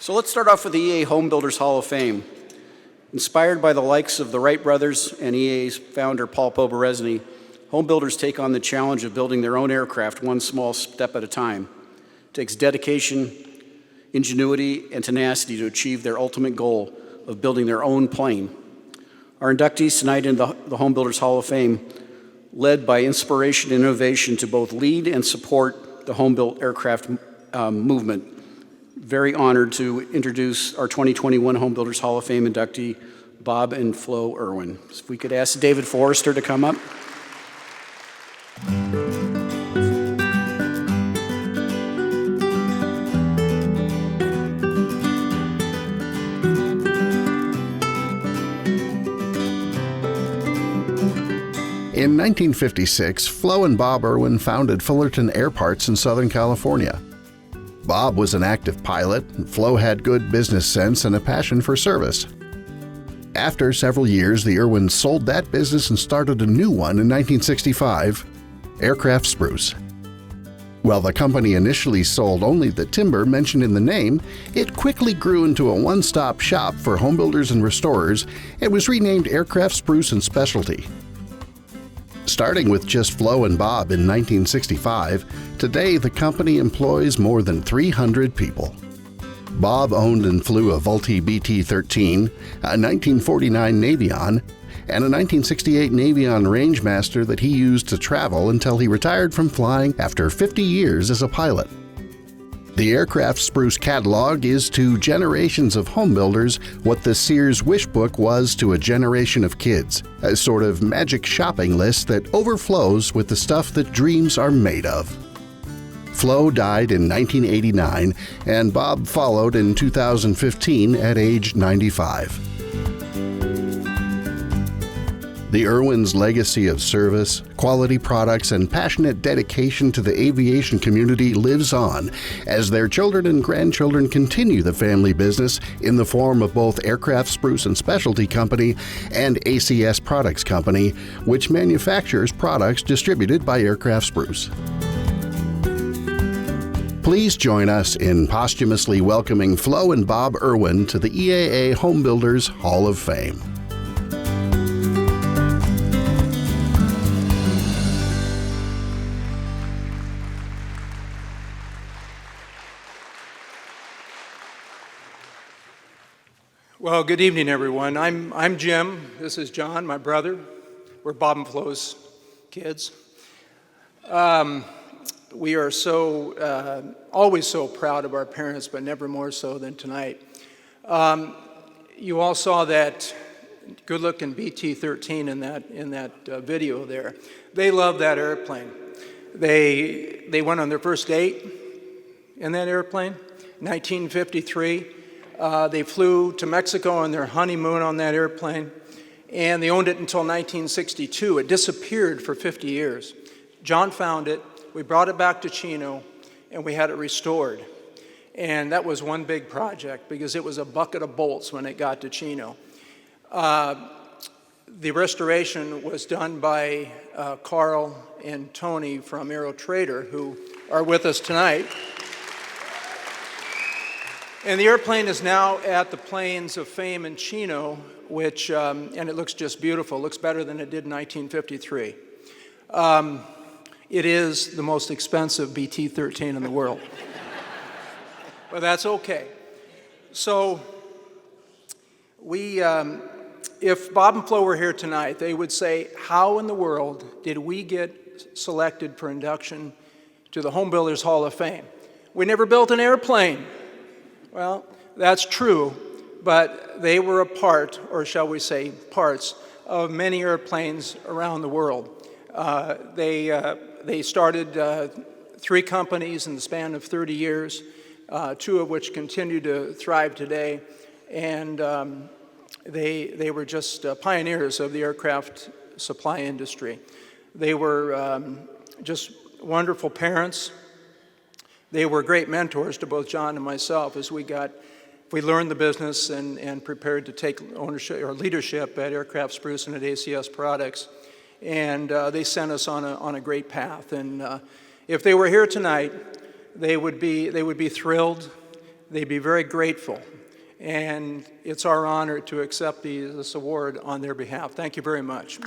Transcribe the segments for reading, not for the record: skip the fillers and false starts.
So let's start off with the EAA Homebuilders Hall of Fame. Inspired by the likes of the Wright brothers and EAA's founder, Paul Poberezny, homebuilders take on the challenge of building their own aircraft one small step at a time. It takes dedication, ingenuity, and tenacity to achieve their ultimate goal of building their own plane. Our inductees tonight in the Homebuilders Hall of Fame led by inspiration and innovation to both lead and support the home-built aircraft movement. Very honored to introduce our 2021 Homebuilders Hall of Fame inductee, Bob and Flo Irwin. So if we could ask David Forster to come up. In 1956, Flo and Bob Irwin founded Fullerton Air Parts in Southern California. Bob was an active pilot, and Flo had good business sense and a passion for service. After several years, the Irwins sold that business and started a new one in 1965, Aircraft Spruce. While the company initially sold only the timber mentioned in the name, it quickly grew into a one-stop shop for homebuilders and restorers and was renamed Aircraft Spruce Specialty. Starting with just Flo and Bob in 1965, today the company employs more than 300 people. Bob owned and flew a Vultee BT-13, a 1949 Navion, and a 1968 Navion Rangemaster that he used to travel until he retired from flying after 50 years as a pilot. The Aircraft Spruce catalog is to generations of homebuilders what the Sears Wish Book was to a generation of kids, a sort of magic shopping list that overflows with the stuff that dreams are made of. Flo died in 1989, and Bob followed in 2015 at age 95. The Irwins' legacy of service, quality products, and passionate dedication to the aviation community lives on as their children and grandchildren continue the family business in the form of both Aircraft Spruce Specialty Company and ACS Products Co, which manufactures products distributed by Aircraft Spruce. Please join us in posthumously welcoming Flo and Bob Irwin to the EAA Homebuilders Hall of Fame. Well, good evening, everyone. I'm Jim. This is John, my brother. We're Bob and Flo's kids. We are always so proud of our parents, but never more so than tonight. You all saw that good-looking BT-13 in that video there. They love that airplane. They went on their first date in that airplane, 1953. They flew to Mexico on their honeymoon on that airplane, and they owned it until 1962. It disappeared for 50 years. John found it, we brought it back to Chino, and we had it restored. And that was one big project because it was a bucket of bolts when it got to Chino. The restoration was done by Carl and Tony from Aero Trader, who are with us tonight. And the airplane is now at the Plains of Fame in Chino, which, and it looks just beautiful. It looks better than it did in 1953. It is the most expensive BT-13 in the world. But that's okay. So if Bob and Flo were here tonight, they would say, how in the world did we get selected for induction to the Homebuilders Hall of Fame? We never built an airplane. Well, that's true, but they were a part, or shall we say parts, of many airplanes around the world. They started 3 companies in the span of 30 years, 2 of which continue to thrive today, and they were just pioneers of the aircraft supply industry. They were just wonderful parents. They were great mentors to both John and myself as we learned the business and prepared to take ownership or leadership at Aircraft Spruce and at ACS Products. And they sent us on a great path. And if they were here tonight, they would be thrilled they'd be very grateful. And it's our honor to accept this award on their behalf. Thank you very much.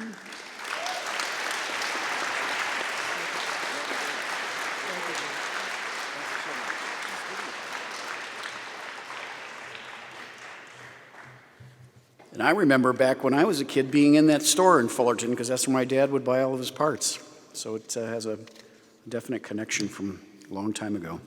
And I remember back when I was a kid being in that store in Fullerton, because that's where my dad would buy all of his parts. So it has a definite connection from a long time ago.